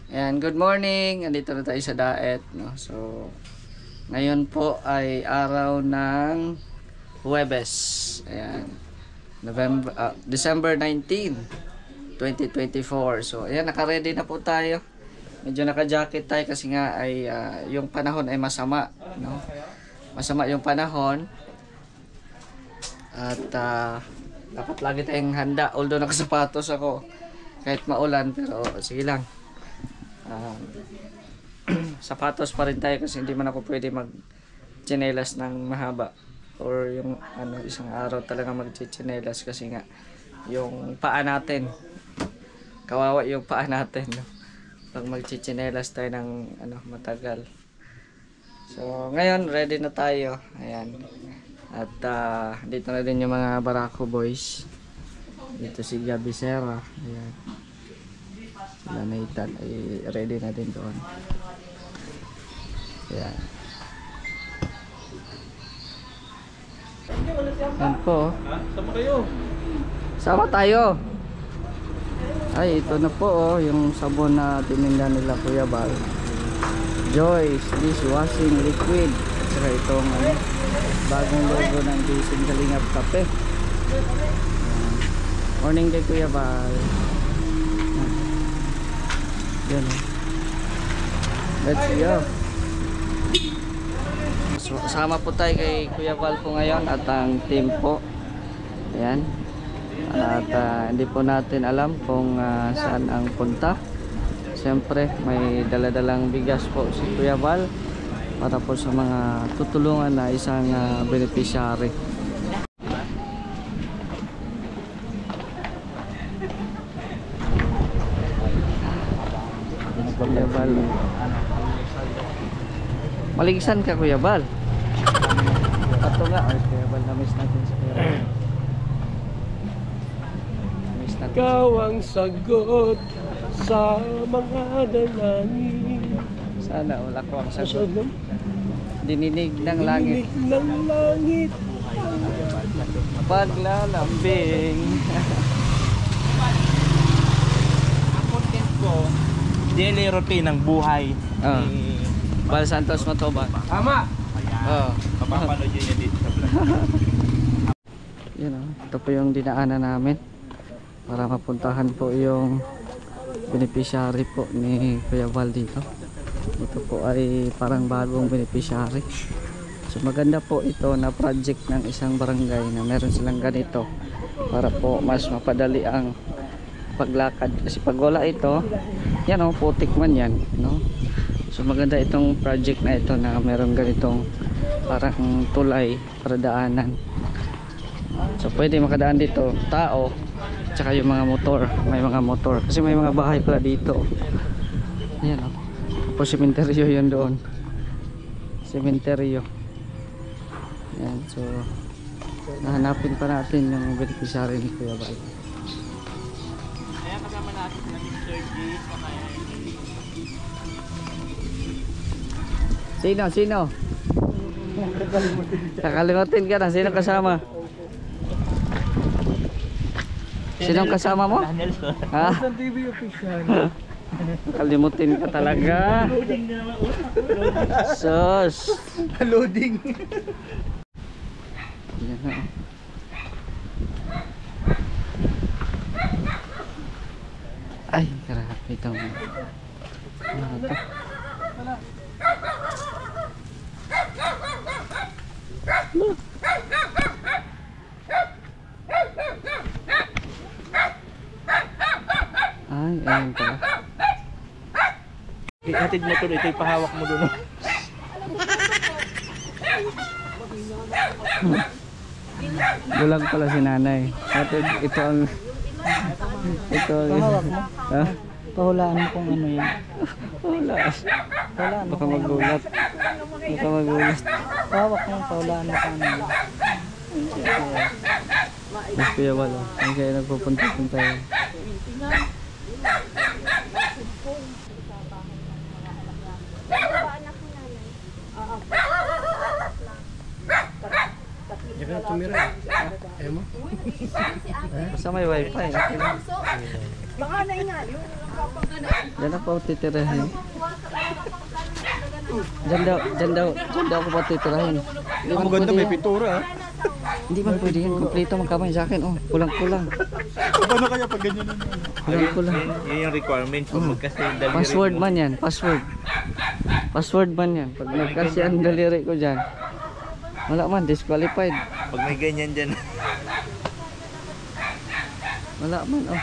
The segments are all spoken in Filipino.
Ayan, good morning. Andito na tayo sa Daet, no. So ngayon po ay araw ng Huwebes. Ayan. December 19, 2024. So ayan, naka-ready na po tayo. Medyo naka-jacket tayo kasi nga ay yung panahon ay masama, no. Masama yung panahon. At dapat lagi tayong handa. Although nakasapatos ako kahit maulan, pero sige lang. Sapatos pa rin tayo kasi hindi man ako pwede mag tsinelas ng mahaba or yung isang araw talaga mag tsinelas kasi nga yung paa natin, kawawa yung paa natin, no? Pag mag tsinelas tayo ng matagal. So ngayon ready na tayo. Ayan. At dito na din yung mga Barako boys. Dito si Gabi Serra. Ayan. Sila Nathan ay ready na din doon. Ayan. Ayan po. Sama kayo. Sama tayo. Ay, ito na po yung sabon na tininda nila Kuya Bal. Joyce Dishwashing Liquid. At saka itong bagong logo ng Gising Kalingap Kape. Morning kay Kuya Bal. Yan. Let's go. So, kasama po tayo kay Kuya Val po ngayon at ang team po. Ayan. At hindi po natin alam kung saan ang punta. Siyempre may daladalang bigas po si Kuya Val para po sa mga tutulungan na isang beneficiary. Kuya Bal. Maligisan ka Kuya Bal. Ato nga, Kuya Bal, na-miss natin sa Kuya Bal. Ikaw ang sagot sa mga dalangin. Sana wala ko ang sagot. Dininig ng langit. Dininig ng langit. Paglalambing. Ang content ko, daily routine ng buhay ni Bal Santos Matoban. Tama. Oh. Mapapanood nyo yan dito sa vlog. Yan ito po yung dinaanan namin para mapuntahan po yung beneficiary po ni Kuya Val dito. Ito po ay parang bagong beneficiary. So maganda po ito na project ng isang barangay na meron silang ganito para po mas mapadali ang paglakad. Kasi pag wala ito, yan putik man yan, no? So maganda itong project na ito na meron ganitong parang tulay para daanan. So pwede makadaan dito tao tsaka yung mga motor, may mga motor kasi may mga bahay pala dito. Ayan po, sementeryo yun doon, sementeryo. Ayan, so nahanapin pa natin yung beneficiary ni Kuya Val. Kaya kasama natin sila Mr. G sa kaya. Sino? Kakalimutin ka na, sino kasama? Sinong kasama mo? Ha? TV official. Kalimutin ka talaga. Sus. Loading. Yan na. Ay, grabe itong ito. Ay, ayun pala. Ihatid mo to, ito ipahawak mo doon. Bulag pala si nanay. Ito ang Pahawak mo? Ha? Pahulaan mo kung ano yun. Wala. Pahulaan mo Baka kung ano. magulat. Baka magulat. Pahawak mo, pahulaan mo kung ano yun. Mas Kuya Val, ang kaya nagpupunta-punta yun. Diyan ka tumira. Ayaw mo? Basta may wifi. Okay lang. Baka na nga, yung Diyan ako titirahin. Diyan daw ako pa titirahin. Hindi man Maganda, pwede may yan. pintura. Hindi man pwede yan. Kompleto magkamay sa akin. Oh, kulang-kulang. Paano kaya pag ganyan na? Kulang-kulang. Yun yung requirement kung magkasi yung daliri Password mo. man yan. Password man yan. Pag nagkasi ang daliri ko dyan, wala man, disqualified. Pag may ganyan dyan. Wala man, oh.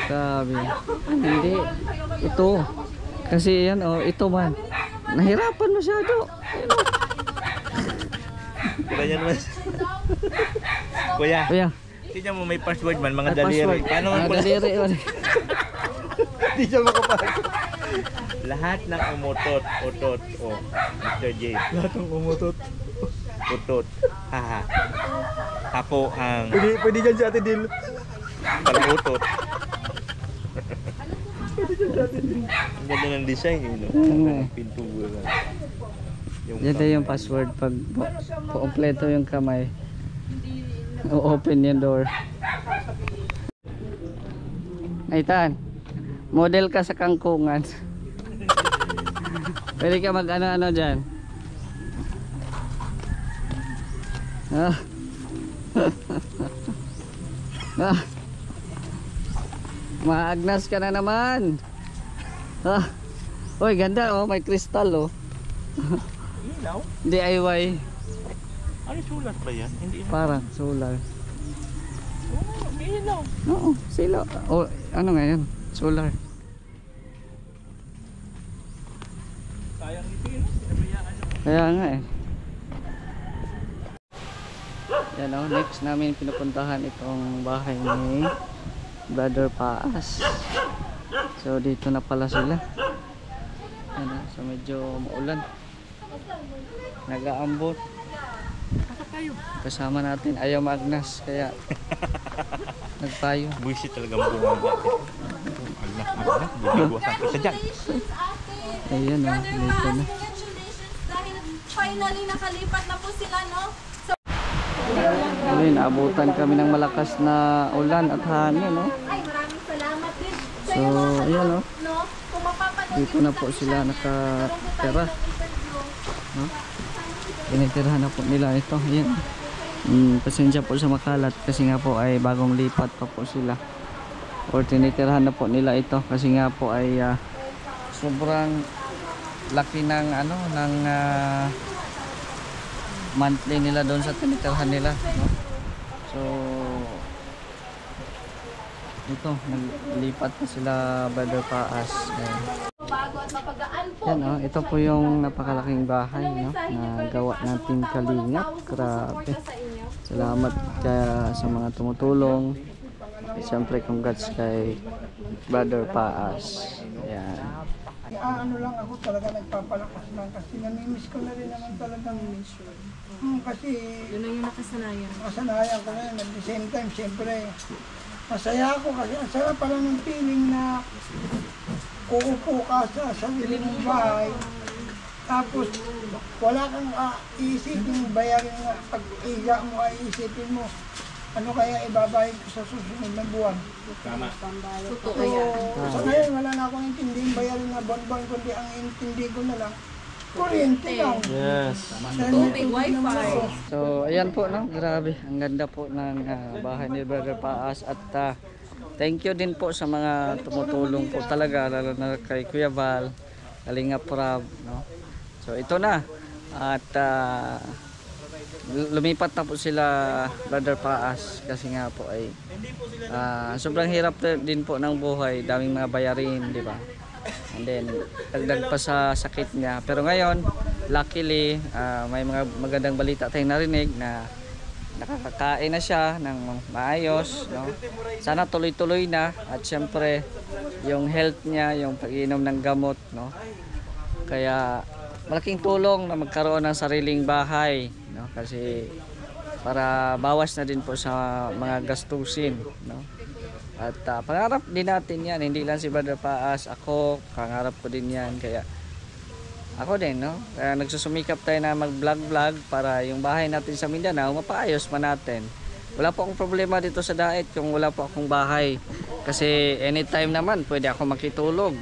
Grabe. Hindi. Ito. Kasi yan, oh, ito man. Nahirapan masyado. Ganyan naman. Kuya, Kuya, tignan mo may password man, mga may daliri. password. Paano Mga mo daliri. Oh. Hindi siya makapasok. lahat ng umutot, utot, oh, Mr. J. Lahat ng umutot. Utot. Haha. Ako ang Pwede dyan si Ate Dil. palutot. Ang ganda ng design yun, no? Ano eh. Pintura. Yan din yung password. Pag kompleto yung kamay, o-open yung door. Aitan, model ka sa kangkungan. Pwede ka mag ano-ano dyan. Ah. Ah. Maagnas ka na naman. Ah. Uy, ganda oh, may kristal oh. Ilaw? DIY, Ano sulat ba yan? Hindi na. parang solar. Oh, may ilaw. Oo, sila. O, ano nga yan? Solar. Sayang ito yun. Sinabayaan nyo. Kaya nga eh. Yan o, next namin pinupuntahan itong bahay ni Brother Paas. So dito na pala sila. Yan o, so medyo maulan. Nag-aambot. Kasama natin, ayaw magnas, kaya nagpayo. Buisit talaga ang bunga natin. Agnak. Bumibuwasan ko sa dyan. Ayan o, Brother dito Paas, na. congratulations dahil finally nakalipat na po sila, no? Ayun, naabutan kami ng malakas na ulan at hangin, no? Ay, maraming salamat din. So, ayan, no? No? Kung mapapanood Dito na po sila nakatira. No? Tinitirahan na po nila ito. Ayan. Pasensya po sa makalat kasi nga po ay bagong lipat pa po sila. Or tinitirahan na po nila ito kasi nga po ay sobrang laki ng ano ng monthly nila doon sa tinitirahan nila, no? So ito, naglipat pa sila Brother Paas. Ayan. bago at mapagaan po. Yan oh, ito po yung napakalaking bahay, no, na gawa natin kalingap. Grabe. Salamat kaya sa mga tumutulong. Siyempre congrats kay Brother Paas. Ayan. Ano lang ako talaga nagpapalakas lang kasi namimiss ko na rin naman talagang mission. Kasi Yun ang yung nakasanayan. masanayan ko na yun. At the same time, siyempre, masaya ako kasi ang sarap pala ng feeling na uupo ka sa sarili mong bahay. Tapos, wala kang iisipin, bayarin mo, pag-iga mo ay isipin mo, ano kaya ibabayad ko sa susunod na buwan. Tama. Totoo So, yan. sa ngayon, wala na akong intindihin bayarin na buwan-buwan, kundi ang intindi ko na lang, kuryente lang. Yes. Tubig, wifi. So, ayan po, no? Grabe. Ang ganda po ng bahay ni Brother Paas. At thank you din po sa mga tumutulong po talaga, lalo na kay Kuya Val, Kalingap Prab, no? So, ito na. At lumipat na po sila Brother Paas kasi nga po ay sobrang hirap din po ng buhay. Daming mga bayarin, di ba? And then, dagdag pa sa sakit niya. Pero ngayon, luckily, may mga magandang balita tayong narinig na nakakakain na siya ng maayos, no? Sana tuloy-tuloy na at syempre yung health niya, yung pag-inom ng gamot, no? Kaya malaking tulong na magkaroon ng sariling bahay, no? Kasi para bawas na din po sa mga gastusin, no? At pangarap din natin yan, hindi lang si Brother Paas, ako, pangarap ko din yan. Kaya ako din, no? Kaya nagsusumikap tayo na mag-vlog para yung bahay natin sa Mindanao, mapaayos pa natin. Wala po akong problema dito sa Daet kung wala po akong bahay. Kasi anytime naman pwede ako makitulog,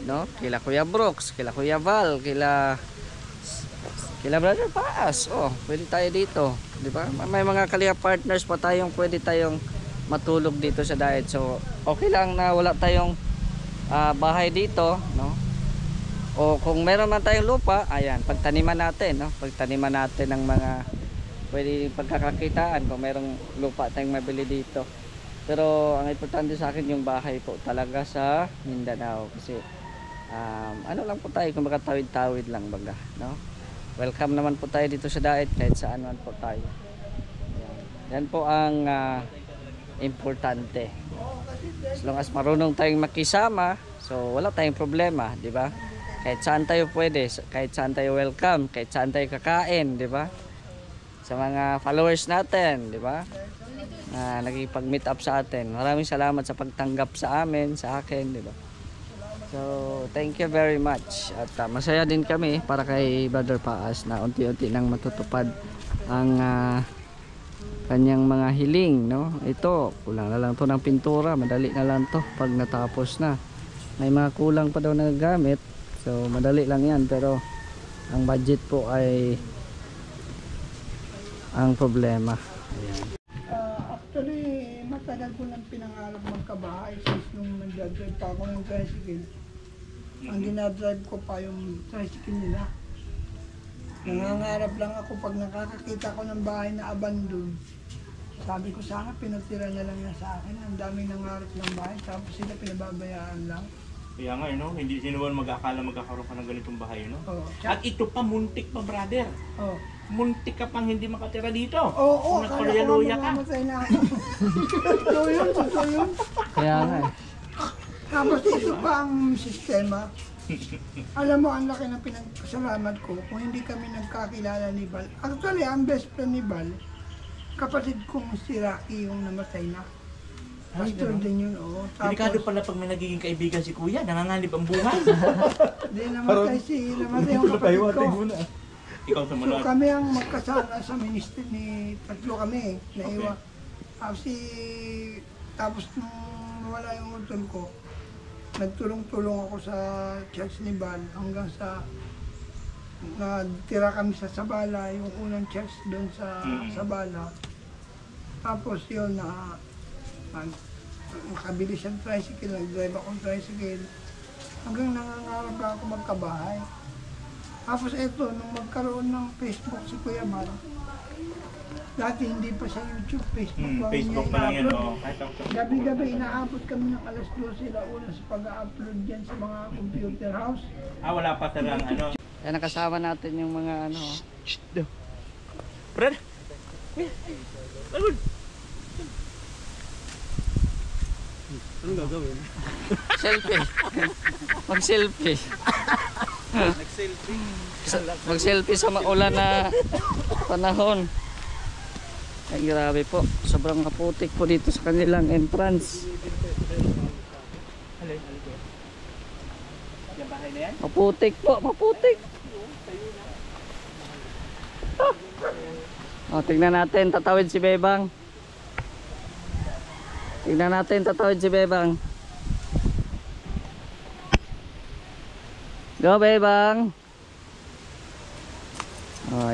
no? Kila Kuya Brooks, kila Kuya Val, kila Brother Paas. Oh, pwede tayo dito, di ba? May mga Kalingap partners pa tayong pwede tayong matulog dito sa diet. So okay lang na wala tayong bahay dito, no? O kung meron man tayong lupa, ayan, pagtaniman natin, no? Pagtaniman natin ng mga pwede pagkakakitaan kung merong lupa tayong mabili dito. Pero ang importante sa akin yung bahay po talaga sa Mindanao, kasi ano lang po tayo, kung makatawid-tawid lang baga, no? Welcome naman po tayo dito sa diet kahit saan man po tayo. Ayan. Yan po ang importante. As long as marunong tayong makisama, so wala tayong problema, di ba? Kahit saan tayo pwede, kahit saan tayo welcome, kahit saan tayo kakain, di ba? Sa mga followers natin, di ba? Nagipag-meet up sa atin. Maraming salamat sa pagtanggap sa amin, sa akin, di ba? So, thank you very much. At masaya din kami para kay Brother Paas na unti-unti nang matutupad ang kanyang mga hiling, no? Ito, kulang na lang to ng pintura, madali na lang to pag natapos na. May mga kulang pa daw na gamit, so madali lang yan, pero ang budget po ay ang problema. Ayan. Actually, matagal ko nang pinangarap magkabahay since nung nag-drive pa ako ng tricycle. Ang dinadrive ko pa yung tricycle nila. Nangangarap lang ako pag nakakakita ko ng bahay na abandon. Sabi ko sana pinatira na lang yan sa akin. Ang daming nangarap ng bahay, tapos sila pinababayaan lang. Kaya nga, no? Hindi sinuwan mag-akala magkakaroon ka ng ganitong bahay, no? Oh, At ito pa, muntik pa, brother. oh. Muntik ka pang hindi makatira dito. Oo, Kung kala ko nagpaluya-luya ka. mamamatay na ako. Totoo yun. Kaya nga eh. Tapos ito pa ang sistema. Alam mo, ang laki ng pinagpasalamat ko kung hindi kami nagkakilala ni Val. Actually, ang best friend ni Val, kapatid kong si Rocky yung namatay na. Pastor din yun, oo. Delikado pala pag may nagiging kaibigan si Kuya, nanganganib ang buhay. Di namatay yung kapatid ko. Ikaw sa So munod. kami ang magkasama sa ministry ni tatlo kami, naiwa. Tapos nung wala yung utol ko, nagtulong-tulong ako sa church ni Val hanggang sa nagtira kami sa Sabala, yung unang church doon sa Sabala. Tapos yun nakabili siyang tricycle, nag-drive akong tricycle. Hanggang nangangarap lang ako magkabahay. Tapos ito, nung magkaroon ng Facebook si Kuya Mar, dati hindi pa sa YouTube, Facebook pa lang yan, oh. Gabi-gabi inaabot kami ng alas 12 launa sa pag-upload dyan sa mga computer house. Wala pa talagang ano. Yan, nakasama natin yung mga ano. Brad! Ayun! Anong gagawin? Selfie. Mag-selfie. Mag-selfie sa maulan na panahon. Ay, grabe po. Sobrang kaputik po dito sa kanilang entrance. Yung bahay na yan? Maputik po, maputik. Tingnan natin, tatawid si Bebang. Tingnan natin, tatawid si Bebang. Go, Bebang.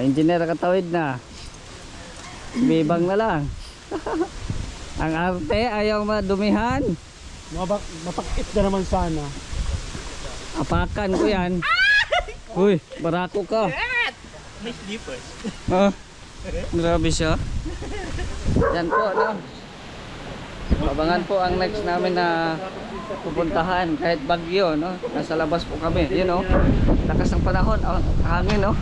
Engineer katawid na. Si Bebang na lang. Ang arte, ayaw madumihan. Mapakit na naman sana. Apakan ko yan. Uy, barako ka. May slippers. Grabe siya. Yan po, no? Abangan po ang next namin na pupuntahan kahit bagyo, no? Nasa labas po kami, you know. Lakas ng panahon, hangin, no?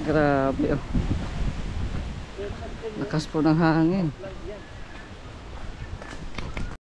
Grabe, oh. Lakas po ng hangin.